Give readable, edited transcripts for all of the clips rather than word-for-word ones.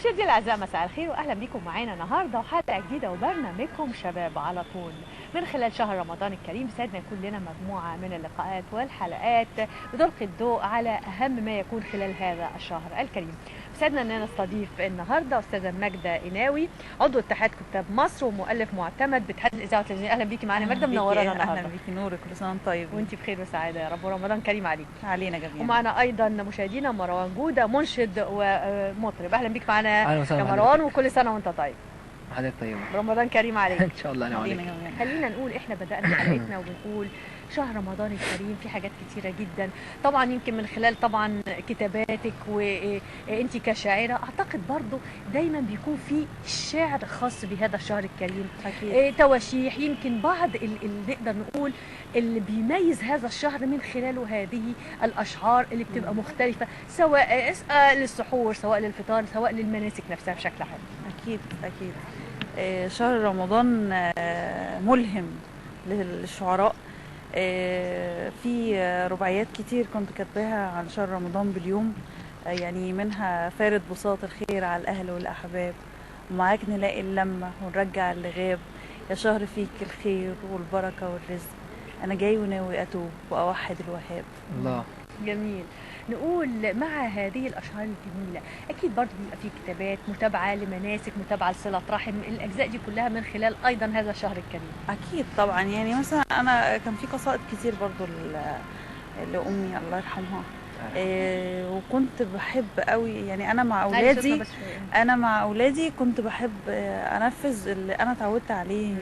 مشاهدينا الاعزاء، مساء الخير واهلا بكم معانا النهارده وحلقه جديده وبرنامجكم شباب على طول. من خلال شهر رمضان الكريم سعدنا يكون لنا مجموعه من اللقاءات والحلقات بتلقي الضوء على اهم ما يكون خلال هذا الشهر الكريم. سعدنا اننا نستضيف النهارده استاذه ماجده قناوي، عضو اتحاد كتاب مصر ومؤلف معتمد باتحاد الاذاعه والتلفزيون. اهلا بيكي معانا ماجده، منورانا النهارده. اهلا بيكي نور، كل سنه وانت طيب وانت بخير وسعاده يا رب، ورمضان كريم عليك علينا جميعا. ومعنا ايضا مشاهدينا مروان جوده، منشد ومطرب. اهلا بيك معانا يا مروان، وكل سنه وانت طيب. حضرتك طيبه، رمضان كريم عليك. ان شاء الله. علينا جميعا. خلينا نقول احنا بدانا حلقتنا وبنقول شهر رمضان الكريم في حاجات كتيره جدا، طبعا يمكن من خلال طبعا كتاباتك وانت كشاعره، اعتقد برضو دايما بيكون في شعر خاص بهذا الشهر الكريم. اكيد. تواشيح، يمكن بعض اللي نقدر نقول اللي بيميز هذا الشهر من خلاله هذه الاشعار اللي بتبقى مختلفه، سواء للسحور، سواء للفطار، سواء للمناسك نفسها بشكل عام. اكيد اكيد. شهر رمضان ملهم للشعراء. في رباعيات كتير كنت كاتباها عن شهر رمضان باليوم، يعني منها فارد بساط الخير على الاهل والاحباب، ومعاك نلاقي اللمه ونرجع اللي غاب، يا شهر فيك الخير والبركه والرزق، انا جاي وناوي اتوب واوحد الوهاب. الله جميل. نقول مع هذه الاشعار الجميله اكيد برضه بيبقى في كتابات، متابعه لمناسك، متابعه لصله رحم، الاجزاء دي كلها من خلال ايضا هذا الشهر الكريم. اكيد طبعا. يعني مثلا انا كان في قصائد كتير برضو لامي الله يرحمها، وكنت بحب قوي، يعني انا مع اولادي كنت بحب انفذ اللي انا اتعودت عليه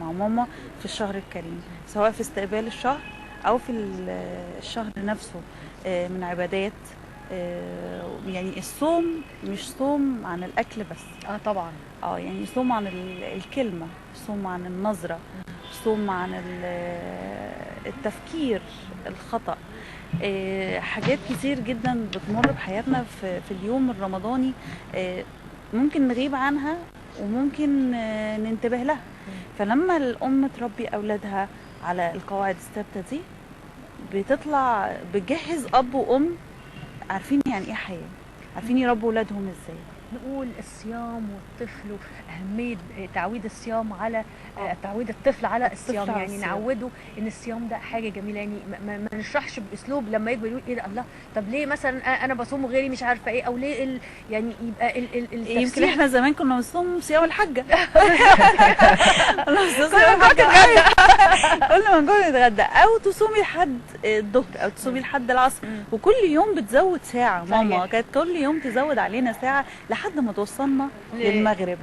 مع ماما في الشهر الكريم، سواء في استقبال الشهر او في الشهر نفسه من عبادات. يعني الصوم مش صوم عن الاكل بس، طبعا يعني صوم عن الكلمه، صوم عن النظره، صوم عن التفكير الخطأ. حاجات كتير جدا بتمر بحياتنا في اليوم الرمضاني، ممكن نغيب عنها وممكن ننتبه لها. فلما الام تربي اولادها على القواعد الثابته دي، بتطلع بتجهز اب وام عارفين يعني ايه حياه، عارفين يربوا اولادهم ازاي. نقول الصيام والطفل، أهمية تعويد الصيام على تعويد الطفل على الصيام، يعني نعوده ان الصيام ده حاجه جميله، يعني ما نشرحش باسلوب لما يكبر يقول ايه ده، الله طب ليه مثلا انا بصوم وغيري مش عارفه ايه، او ليه يعني يبقى يمكن احنا زمان كنا بنصوم صيام الحاجه كل ما نقول نتغدى، او تصومي لحد الظهر او تصومي لحد العصر، وكل يوم بتزود ساعه. ماما كانت كل يوم تزود علينا ساعه لحد ما توصلنا للمغرب.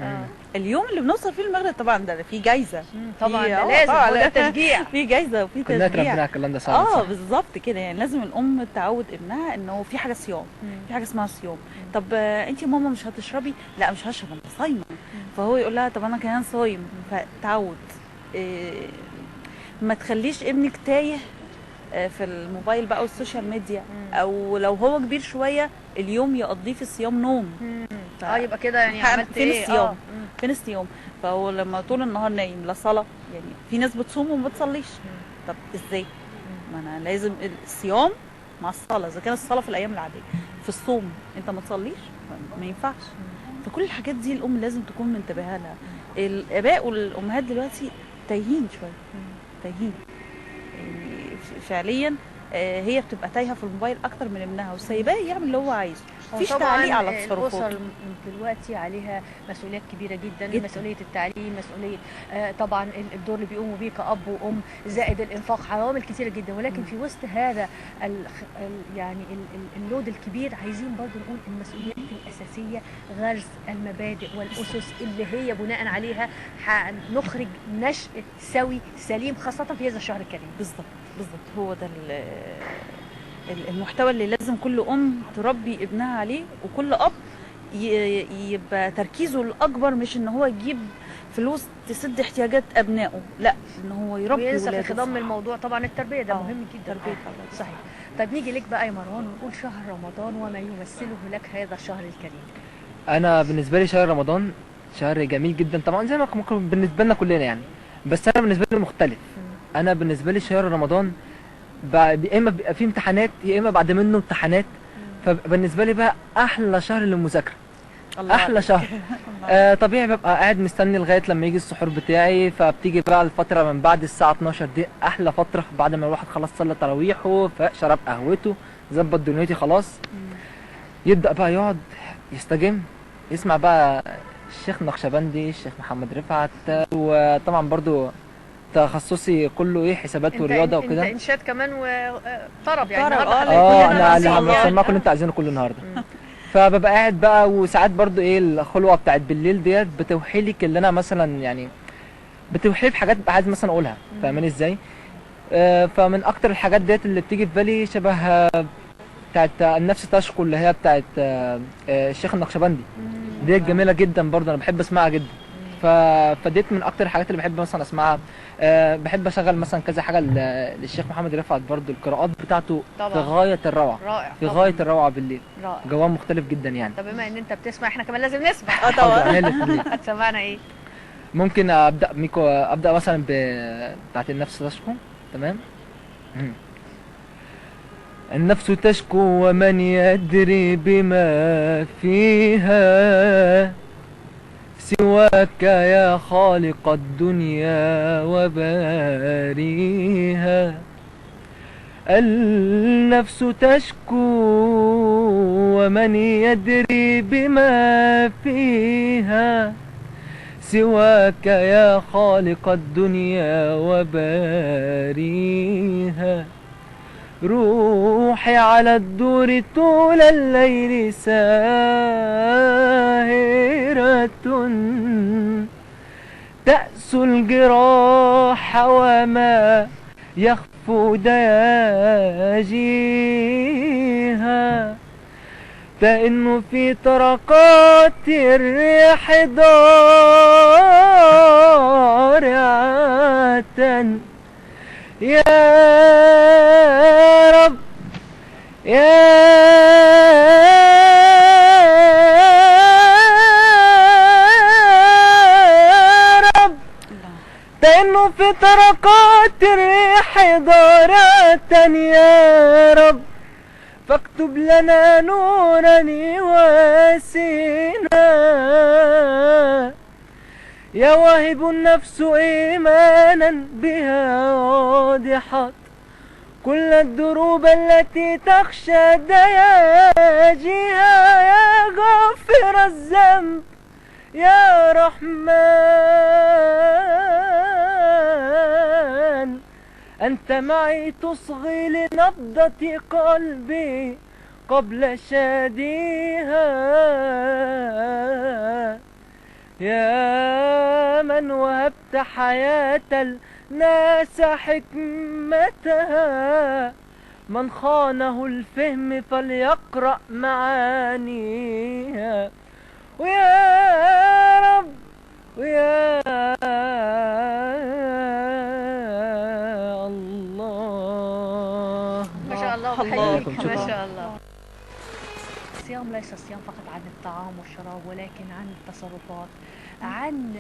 اليوم اللي بنوصل فيه المغرب طبعا ده فيه جايزه، طبعا ده لازم، ده تشجيع، في جايزه وفي تشجيع. كلنا ربنا الكلام ده صح. بالظبط كده. يعني لازم الام تعود ابنها انه في حاجه صيام، في حاجه اسمها صيام. طب انت يا ماما مش هتشربي؟ لا مش هشرب، انا صايمه. فهو يقول لها طب انا كمان صايم. فتعود. ما تخليش ابنك تايه في الموبايل بقى والسوشيال ميديا، او لو هو كبير شويه اليوم يقضيه في الصيام نوم. يبقى كده يعني عملت فين الصيام؟ فين الصيام؟ فهو لما طول النهار نايم لا صلاه، يعني في ناس بتصوم وما بتصليش. طب ازاي؟ ما انا لازم الصيام مع الصلاه. اذا كان الصلاه في الايام العاديه، في الصوم انت ما تصليش ما ينفعش. فكل الحاجات دي الام لازم تكون منتبهه لها. الاباء والامهات دلوقتي تايهين شويه، تايهين يعني فعليا. هي بتبقى تايهه في الموبايل اكتر من ابنها، وسايباه يعمل اللي هو عايزه، مفيش تعليق على تصرفاته. الاسر دلوقتي عليها مسؤوليات كبيره جدا. مسؤوليه التعليم، مسؤوليه طبعا الدور اللي بيقوموا بيه كاب وام، زائد الانفاق، عوامل كثيره جدا. ولكن في وسط هذا يعني اللود الكبير، عايزين برضو نقول المسؤوليات الاساسيه غرس المبادئ والاسس اللي هي بناء عليها هنخرج نشء سوي سليم، خاصه في هذا الشهر الكريم. بالظبط بالظبط. هو ده المحتوى اللي لازم كل ام تربي ابنها عليه، وكل اب يبقى تركيزه الاكبر مش ان هو يجيب فلوس تسد احتياجات ابنائه، لا ان هو يربي وينسى ولاده. في خضم الموضوع طبعا التربيه، ده مهم جدا. تربيه صحيح. طيب نيجي لك بقى يا مروان ونقول شهر رمضان وما يمثله لك هذا الشهر الكريم. انا بالنسبه لي شهر رمضان شهر جميل جدا طبعا، زي ما ممكن بالنسبه لنا كلنا يعني، بس انا بالنسبه لي مختلف. انا بالنسبه لي شهر رمضان يا اما بيبقى فيه امتحانات، يا اما بعد منه امتحانات، فبالنسبه لي بقى احلى شهر للمذاكره. الله احلى عليك. شهر. طبيعي ببقى قاعد مستني لغايه لما يجي السحور بتاعي، فبتيجي بقى الفتره من بعد الساعه 12 دي احلى فتره، بعد ما الواحد خلاص صلى تراويحه فشرب قهوته ظبط دنيتي خلاص، يبدا بقى يقعد يستجم، يسمع بقى الشيخ نقشبندي، الشيخ محمد رفعت، وطبعا برضو تخصصي كله ايه حسابات ورياضه انت وكده. انشاد كمان وطرب يعني طرب، النهارده كلنا انا ما شاء اللي الله. هسمعكم اللي انتوا عايزينه كله النهارده. فببقى قاعد بقى، وساعات برضو ايه الخلوه بتاعت بالليل ديت بتوحي لي اللي انا مثلا يعني بتوحي لي بحاجات ببقى عايز مثلا اقولها، فاهماني ازاي؟ فمن اكتر الحاجات ديت اللي بتيجي في بالي شبه بتاعت النفس تشكو، اللي هي بتاعت الشيخ النقشبندي، ديت جميله جدا برضه، انا بحب اسمعها جدا. فديت من اكتر الحاجات اللي بحب مثلا اسمعها. بحب اشغل مثلا كذا حاجه للشيخ محمد رفعت برضه، القراءات بتاعته طبعا. في غايه الروعه، رائع في طبعاً. غايه الروعه بالليل، رائع. جواه مختلف جدا يعني. طب بما ان انت بتسمع احنا كمان لازم نسمع. حاضر، طبعا. عينيا الاتنين. هتسمعنا ايه؟ ممكن ابدا ميكو، ابدا مثلا بتاعت النفس تشكو. تمام. النفس تشكو ومن يدري بما فيها سواك يا خالق الدنيا وباريها. النفس تشكو ومن يدري بما فيها سواك يا خالق الدنيا وباريها. روحي على الدور طول الليل ساهرة تأسو الجراح وما يخفو دياجيها. تئن في طرقات الريح ضارعة يا رب يا رب. تئن في طرقات الريح ضارعة يا رب فاكتب لنا نورا يواسينا. يا واهب النفس إيمانا بها واضحت كل الدروب التي تخشى دياجيها. يا غافر الذنب يا رحمن أنت معي تصغي لنبضة قلبي قبل شاديها. يا من وهبت حياة الناس حكمتها من خانه الفهم فليقرأ معانيها. ويا رب ويا الله. ما شاء الله الله. وبحييك ما شاء الله. الصيام ليس الصيام فقط عن الطعام والشراب، ولكن عن التصرفات، عن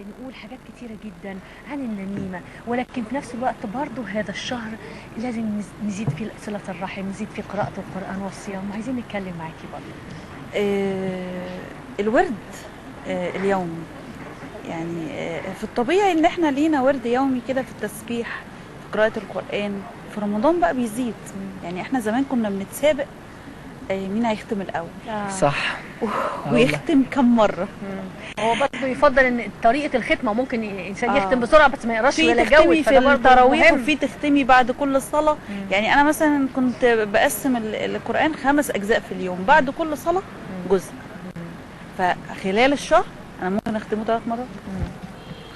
نقول حاجات كتيرة جدا، عن النميمة، ولكن في نفس الوقت برضو هذا الشهر لازم نزيد فيه صلة الرحم، نزيد فيه قراءة القرآن والصيام، وعايزين نتكلم معاكي برضو. الورد اليومي، يعني في الطبيعي ان احنا لينا ورد يومي كده في التسبيح، في قراءة القرآن. في رمضان بقى بيزيد، يعني احنا زمان كنا بنتسابق مين هيختم الاول، صح. ويختم كم مرة. هو برضه يفضل ان طريقة الختمة ممكن الانسان يختم بسرعة بس ما يقراش في ولا تختمي يجود، في فده برضه التراويح مهم. وفي تختمي بعد كل صلاة. يعني انا مثلا كنت بقسم القرآن 5 اجزاء في اليوم، بعد كل صلاة جزء. فخلال الشهر انا ممكن اختمه 3 مرات.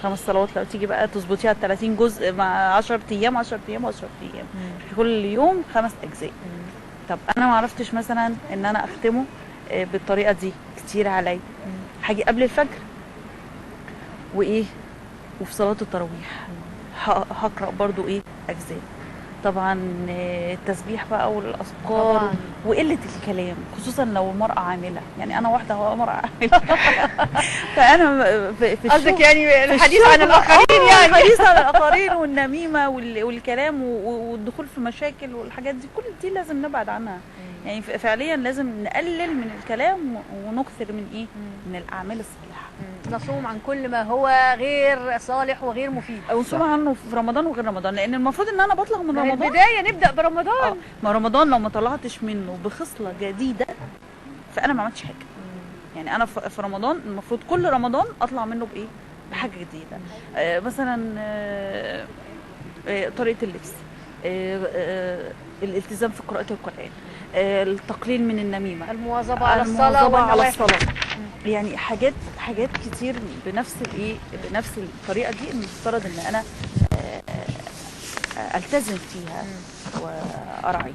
5 صلوات لو تيجي بقى تظبطيها 30 جزء مع 10 ايام 10 ايام 10 ايام، في كل يوم 5 اجزاء. طب انا ما عرفتش مثلا ان انا اختمه بالطريقه دي، كتير عليا. هاجي قبل الفجر وايه، وفي صلاه التراويح هقرا برضو ايه اجزاء. طبعا التسبيح بقى والاذكار طبعاً. وقله الكلام، خصوصا لو المراه عامله. يعني انا واحده هو مراه عامله فانا في قصدك الشغل، يعني في الحديث الشغل عن الآخرين يعني. الحديث عن الاخرين والنميمه والكلام والدخول في مشاكل والحاجات دي، كل دي لازم نبعد عنها. يعني فعليا لازم نقلل من الكلام ونكثر من ايه؟ من الاعمال الصالحه. نصوم عن كل ما هو غير صالح وغير مفيد، ونصوم عنه في رمضان وغير رمضان، لان المفروض ان انا بطلع من رمضان. البدايه نبدا برمضان. ما رمضان لو ما طلعتش منه بخصله جديده فانا ما عملتش حاجه. يعني انا في رمضان المفروض كل رمضان اطلع منه بايه؟ بحاجه جديده. مثلا طريقه اللبس، الالتزام في قراءه القران، التقليل من النميمه، المواظبه على الصلاه والنوافل. يعني حاجات كتير بنفس بنفس الطريقه دي المفترض ان انا التزم فيها وارعيها.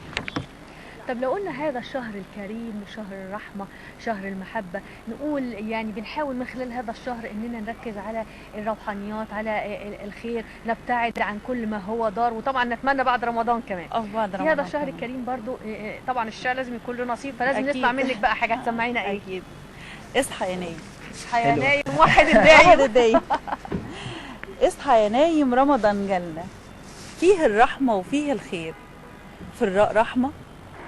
طب لو قلنا هذا الشهر الكريم، شهر الرحمة، شهر المحبة، نقول يعني بنحاول من خلال هذا الشهر اننا نركز على الروحانيات، على الخير، نبتعد عن كل ما هو ضار، وطبعا نتمنى بعد رمضان كمان. بعد رمضان في هذا الشهر الكريم برضو طبعا الشعر لازم يكون له نصيب، فلازم أكيد. نسمع منك بقى حاجة تسمعينا ايه؟ اكيد. اصحى يا نايم. اصحى يا نايم وحد الدايم. اصحى يا نايم رمضان جالنا، فيه الرحمة وفيه الخير، في الراء رحمة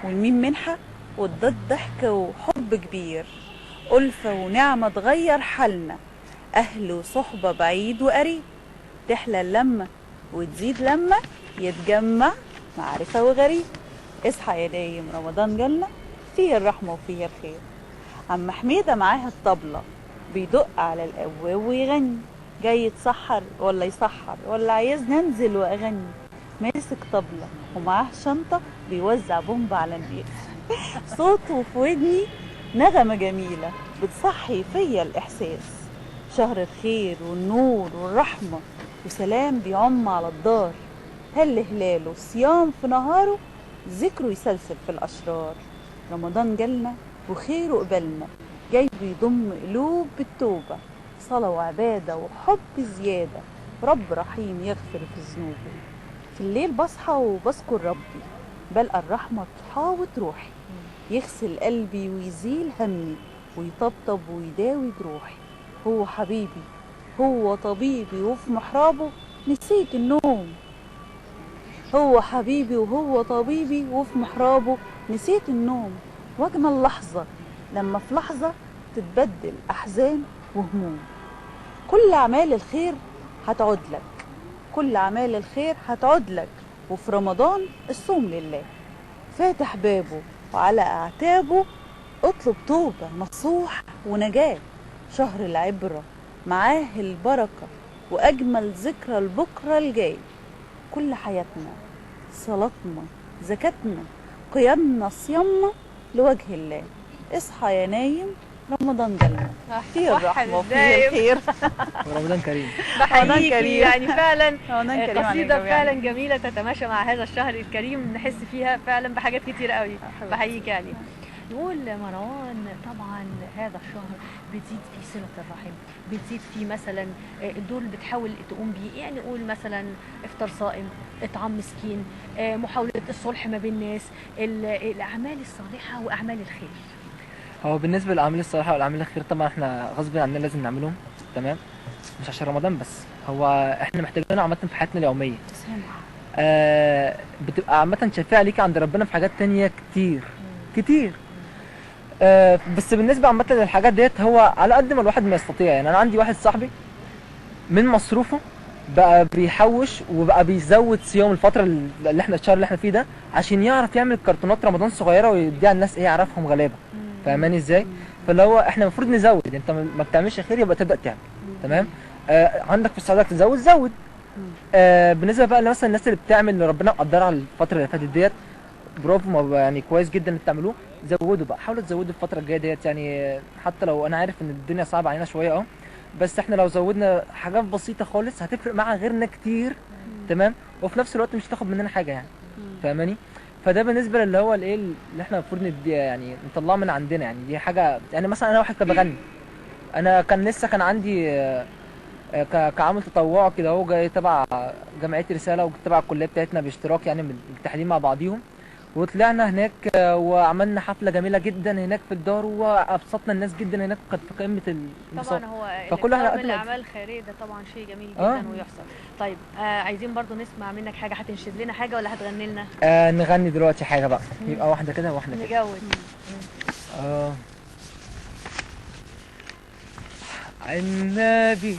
والميم منحة والضاد ضحك وحب كبير، ألفة ونعمة تغير حالنا، أهل وصحبة بعيد وقريب، تحلى اللمة وتزيد لما يتجمع معرفة وغريب. اصحى يا نايم رمضان جالنا، فيه الرحمة وفيه الخير. عم حميدة معاها الطبلة بيدق على الأبواب ويغني، جاي يتسحر ولا يسحر ولا عايز ننزل وأغني، ماسك طبلة ومعاه شنطة بيوزع بومب على الناس، صوته في ودني نغمة جميلة بتصحي فيا الإحساس، شهر الخير والنور والرحمة وسلام بيعم على الدار، هل هلاله صيام في نهاره ذكره يسلسل في الأشرار. رمضان جالنا وخيره قبلنا، جاي بيضم قلوب بالتوبة، صلاة وعبادة وحب زيادة، رب رحيم يغفر في ذنوبه. في الليل بصحى وبذكر ربي، بلقى الرحمة تحاوط روحي، يغسل قلبي ويزيل همي ويطبطب ويداوي جروحي. هو حبيبي هو طبيبي وفي محرابه نسيت النوم، هو حبيبي وهو طبيبي وفي محرابه نسيت النوم. واجنى اللحظة لما في لحظة تتبدل أحزان وهموم. كل أعمال الخير هتعود لك، كل أعمال الخير هتعود لك، وفي رمضان الصوم لله، فاتح بابه وعلى أعتابه اطلب توبة نصوح ونجاة. شهر العبرة معاه البركة وأجمل ذكرى البكرة الجاي. كل حياتنا صلاتنا زكاتنا قيامنا صيامنا لوجه الله. اصحى يا نايم رمضان جالنا، فيه الرحمة وفيه الخير. ورمضان كريم. بحييكي يعني فعلا قصيدة فعلا يعني. جميلة تتماشى مع هذا الشهر الكريم، نحس فيها فعلا بحاجات كتير قوي. بحييكي يعني. نقول مروان طبعا هذا الشهر بتزيد في صلة الرحم، بتزيد في مثلا الدور اللي بتحاول تقوم بيه، يعني نقول مثلا افطار صائم، اطعام مسكين، محاولة الصلح ما بين الناس، الأعمال الصالحة وأعمال الخير. هو بالنسبه للاعمال الصالحه والاعمال الخير طبعا احنا غصب عننا لازم نعملهم، تمام، مش عشان رمضان بس، هو احنا محتاجينه عامه في حياتنا اليوميه. بتبقى عامه شفيعه ليك عند ربنا في حاجات تانية كتير كتير. بس بالنسبه عامه للحاجات ديت هو على قد ما الواحد ما يستطيع. يعني انا عندي واحد صاحبي من مصروفه بقى بيحوش وبقى بيزود صيام الفتره اللي احنا الشهر اللي احنا فيه ده عشان يعرف يعمل كرتونات رمضان صغيره ويديها الناس ايه يعرفهم غلابه، فاهماني ازاي؟ فاللي هو احنا المفروض نزود، انت ما بتعملش خير يبقى تبدا تعمل، تمام؟ عندك في السعوديه تزود زود. بالنسبه بقى مثلا الناس اللي بتعمل اللي ربنا مقدرها الفتره اللي فاتت ديت، برافو، يعني كويس جدا اللي بتعملوه، زودوا بقى، حاولوا تزودوا الفتره الجايه ديت. يعني حتى لو انا عارف ان الدنيا صعبه علينا شويه بس احنا لو زودنا حاجات بسيطه خالص هتفرق مع غيرنا كتير، تمام؟ وفي نفس الوقت مش هتاخد مننا حاجه يعني، فاهماني؟ فده بالنسبه للي هو الايه اللي احنا المفروض ندي يعني نطلعه من عندنا. يعني دي حاجه، يعني مثلا انا واحد كان بغني، انا كان لسه كان عندي كعمل تطوعي كده جاي تبع جمعيه رساله وتبع الكليه بتاعتنا باشتراك، يعني متحدين مع بعضيهم، وطلعنا هناك وعملنا حفله جميله جدا هناك في الدار، وابسطنا الناس جدا هناك، كانت في قمه الانبساط. طبعا هو فكل واحد الإكثار من قدم الاعمال الخيريه ده طبعا شيء جميل جدا آه. ويحسن. طيب عايزين برضو نسمع منك حاجه، هتنشد لنا حاجه ولا هتغني لنا؟ نغني دلوقتي حاجه بقى، يبقى واحده كده وواحده كده. نجود. اه عنابي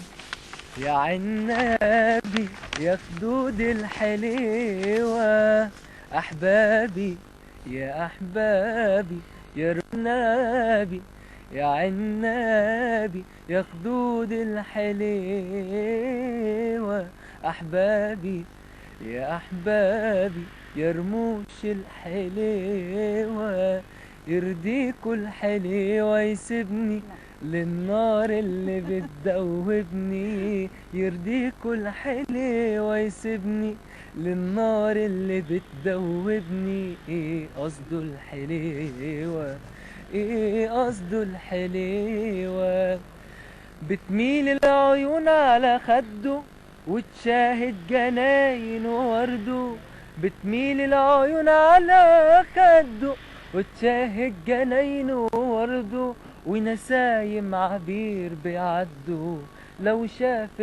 يا عنابي يا خدود الحليوة، أحبابي يا أحبابي يا رنابي، يا عنابي يا خدود الحليوة، أحبابي يا أحبابي يا رموش الحليوة، يرضيكوا الحليوة يسيبني للنار اللي بتدوبني، يرضيكوا الحليوة يسيبني للنار اللي بتدوبني. ايه قصده الحليوة، ايه قصده الحليوة، بتميل العيون على خده وتشاهد جناين ورده، بتميل العيون على خده وتشاهد جناين ورده، ونسايم عبير بيعدوا لو شاف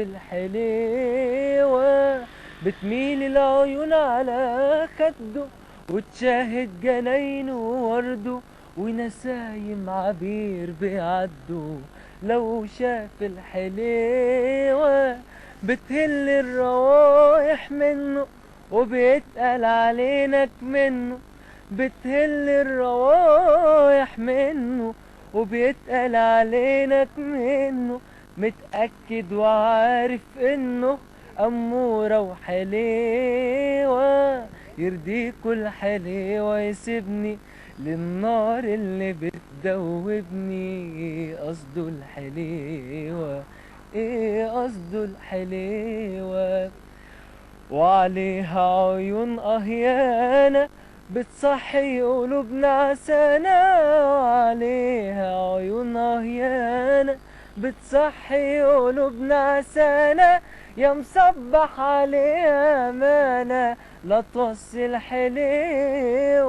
الحليوة، بتميل العيون على خده وتشاهد جناين ورده، ونسايم عبير بيعدوا لو شاف الحليوة، بتهل الروايح منه وبيتقل علينك منه، بتهل الروايح منه وبيتقل علينك منه، متأكد وعارف انه أمورة وحليوة، يرضيكوا الحليوة يسيبني للنار اللي بتدوبني. ايه قصده الحليوة، ايه قصده الحليوة، وعليها عيون أهيانة بتصحي قلوبنا عسانة، وعليها عيون أهيانة بتصحي قلوبنا عسانة، يا مصبح عليها أمانة لا توصي الحليوة،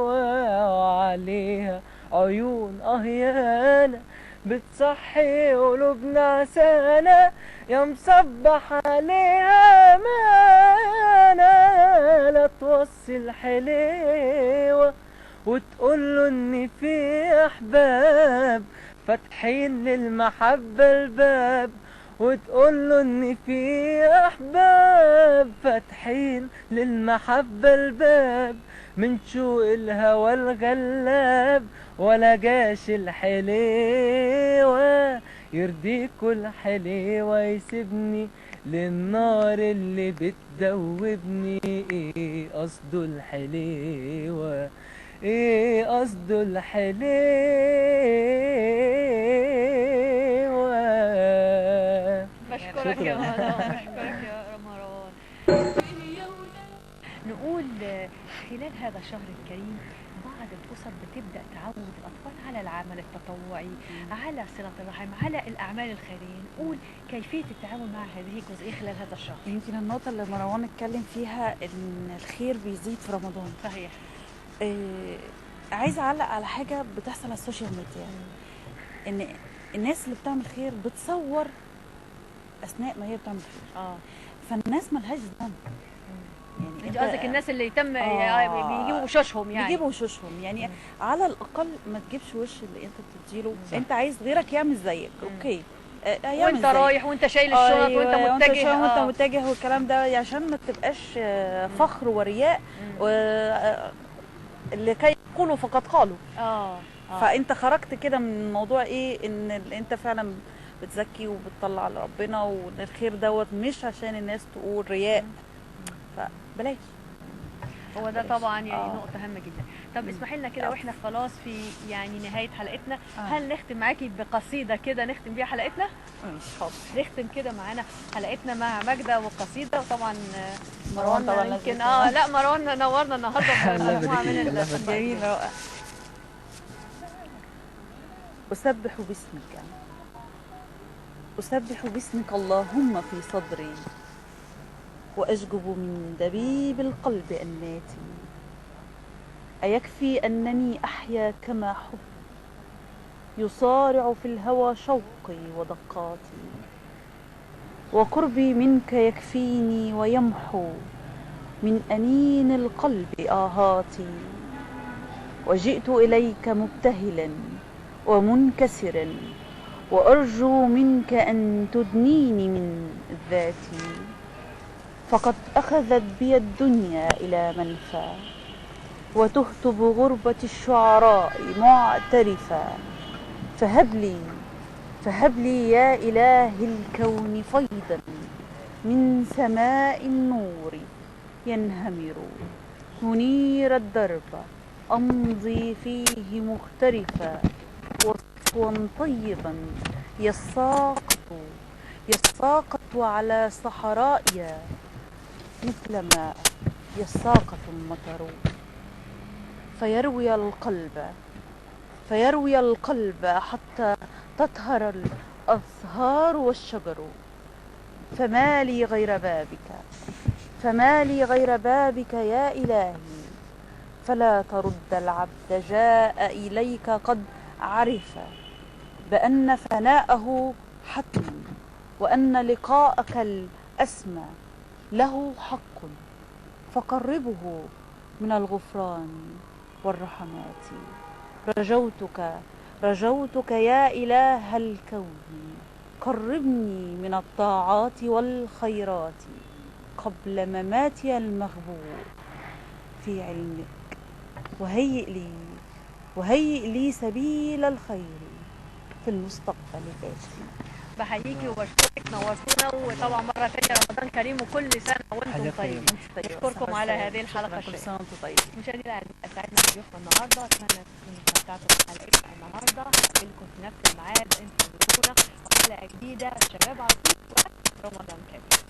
وعليها عيون أهيانة بتصحي قلوبنا عسانة، يا مصبح عليها أمانة لا توصي الحليوة، وتقوله إن في أحباب فاتحين للمحبة الباب، وتقوله إن في أحباب فاتحين للمحبة الباب، من شوق الهوى الغلاب ولا جاش الحليوة، يرضيكوا الحليوة يسيبني للنار اللي بتدوبني. ايه قصده الحليوة، ايه قصده الحليوة. بشكرك يا شكراً. مروان، بشكرك يا مروان. نقول خلال هذا الشهر الكريم بعض الأسر بتبدأ تعود الأطفال على العمل التطوعي، على صلة الرحم، على الأعمال الخيرية. نقول كيفية التعامل مع هذه الجزئية خلال هذا الشهر. يمكن النقطة اللي مروان اتكلم فيها ان الخير بيزيد في رمضان. صحيح. عايزة اعلق على حاجة بتحصل على السوشيال ميديا، ان الناس اللي بتعمل خير بتصور اثناء ما هي بتعمل خير، فالناس ملهاش ذنب. يعني انت قصدك الناس اللي يتم بيجيبوا وشوشهم، يعني بيجيبوا وشوشهم، يعني على الاقل ما تجيبش وش اللي انت بتديله. انت عايز غيرك يعمل زيك، اوكي، وانت رايح وانت شايل الشنط وانت متجه وانت متجه والكلام ده، عشان ما تبقاش فخر ورياء اللي كي يقولوا فقد قالوا. فانت خرجت كده من موضوع ايه، ان انت فعلا بتزكي وبتطلع على ربنا، وان الخير دوت مش عشان الناس تقول رياء، فبلاش. هو ده طبعا يعني نقطة هامة جدا. طب اسمحي لنا كده واحنا خلاص في يعني نهاية حلقتنا، هل نختم معاكي بقصيدة كده نختم بيها حلقتنا؟ حاضر. نختم كده معانا حلقتنا مع ماجدة وقصيدة، وطبعا مروان طبعا يمكن لا مروان نورنا النهارده بمجموعة من القصائد. جميل رائع. أسبح باسمك، أسبح باسمك اللهم في صدري، وأشجب من دبيب القلب أناتي، أيكفي أنني أحيا كما حب يصارع في الهوى شوقي ودقاتي، وقربي منك يكفيني ويمحو من أنين القلب آهاتي. وجئت إليك مبتهلا ومنكسرا وأرجو منك أن تدنيني من ذاتي، فقد أخذت بي الدنيا إلى منفى وتهت بغربة الشعراء معترفا. فهب لي يا إله الكون فيضا من سماء النور ينهمر منير الدرب أمضي فيه مخترفا، وصفوا طيبا يساقط على صحرائي مثلما يساقط المطر، فيروي القلب حتى تطهر الأزهار والشجر. فما لي غير بابك يا إلهي، فلا ترد العبد جاء إليك قد عرف بأن فناءه حتم، وأن لقاءك الأسمى له حق، فقربه من الغفران والرحمات. رجوتك يا إله الكون، قربني من الطاعات والخيرات قبل مماتي المغبور في علمك، وهيئ لي سبيل الخير في المستقبل الآتي. بحييكي وبشكرك، نورتونا، وطبعا مرة ثانية رمضان كريم وكل سنة وانتم طيبين. بشكركم على هذه الحلقة كل الشيقة. سنة وانتم طيبين. مشاهدينا الاعزاء، اسعدنا بضيوفنا النهارده، اتمنى تكونوا استمتعتوا بحلقتنا النهارده. هقابلكم في نفس الميعاد انتم بتونا وحلقة جديدة شباب على طول ورمضان كريم.